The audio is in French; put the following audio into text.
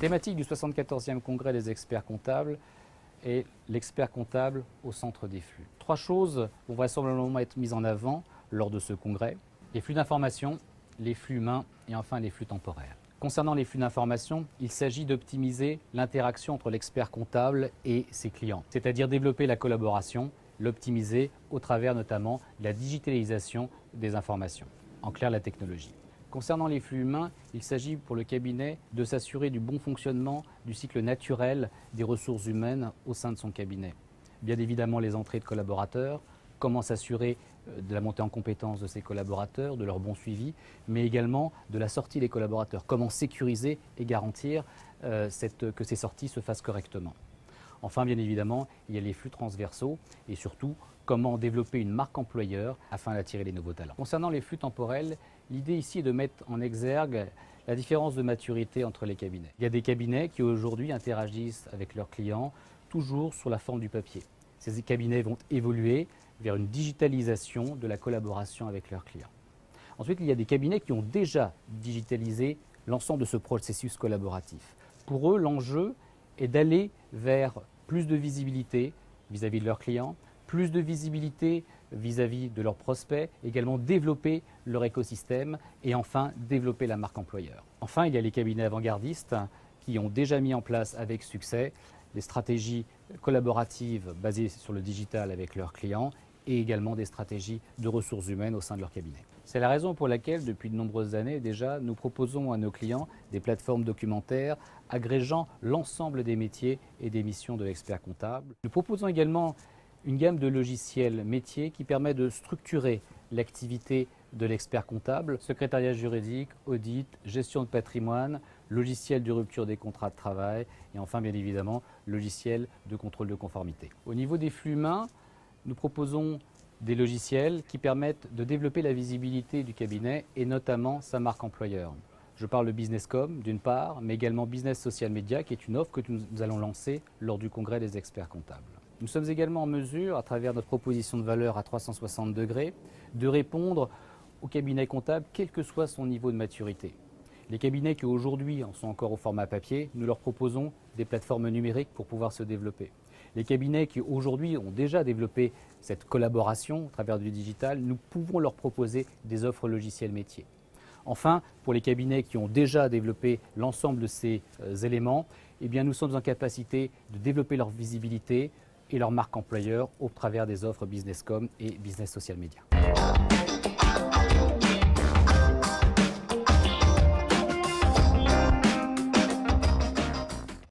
thématique du 74e congrès des experts comptables est l'expert comptable au centre des flux. 3 choses vont vraisemblablement être mises en avant lors de ce congrès: les flux d'information, les flux humains et enfin les flux temporaires. Concernant les flux d'information, il s'agit d'optimiser l'interaction entre l'expert comptable et ses clients, c'est-à-dire développer la collaboration, l'optimiser au travers notamment de la digitalisation des informations, en clair la technologie. Concernant les flux humains, il s'agit pour le cabinet de s'assurer du bon fonctionnement du cycle naturel des ressources humaines au sein de son cabinet. Bien évidemment les entrées de collaborateurs, comment s'assurer de la montée en compétence de ces collaborateurs, de leur bon suivi, mais également de la sortie des collaborateurs, comment sécuriser et garantir que ces sorties se fassent correctement. Enfin, bien évidemment, il y a les flux transversaux et surtout comment développer une marque employeur afin d'attirer les nouveaux talents. Concernant les flux temporels, l'idée ici est de mettre en exergue la différence de maturité entre les cabinets. Il y a des cabinets qui aujourd'hui interagissent avec leurs clients toujours sous la forme du papier. Ces cabinets vont évoluer vers une digitalisation de la collaboration avec leurs clients. Ensuite, il y a des cabinets qui ont déjà digitalisé l'ensemble de ce processus collaboratif. Pour eux, l'enjeu est d'aller vers plus de visibilité vis-à-vis de leurs clients, plus de visibilité vis-à-vis de leurs prospects, également développer leur écosystème et enfin développer la marque employeur. Enfin, il y a les cabinets avant-gardistes qui ont déjà mis en place avec succès des stratégies collaboratives basées sur le digital avec leurs clients et également des stratégies de ressources humaines au sein de leur cabinet. C'est la raison pour laquelle, depuis de nombreuses années déjà, nous proposons à nos clients des plateformes documentaires agrégeant l'ensemble des métiers et des missions de l'expert comptable. Nous proposons également une gamme de logiciels métiers qui permet de structurer l'activité de l'expert comptable: secrétariat juridique, audit, gestion de patrimoine, logiciel de rupture des contrats de travail et enfin bien évidemment logiciel de contrôle de conformité. Au niveau des flux humains, nous proposons des logiciels qui permettent de développer la visibilité du cabinet et notamment sa marque employeur. Je parle de Businesscom d'une part, mais également Business Social Media qui est une offre que nous allons lancer lors du congrès des experts comptables. Nous sommes également en mesure, à travers notre proposition de valeur à 360 degrés, de répondre au cabinet comptable quel que soit son niveau de maturité. Les cabinets qui aujourd'hui en sont encore au format papier, nous leur proposons des plateformes numériques pour pouvoir se développer. Les cabinets qui aujourd'hui ont déjà développé cette collaboration au travers du digital, nous pouvons leur proposer des offres logicielles métiers. Enfin, pour les cabinets qui ont déjà développé l'ensemble de ces éléments, eh bien, nous sommes en capacité de développer leur visibilité et leur marque employeur au travers des offres Businesscom et Business Social Media.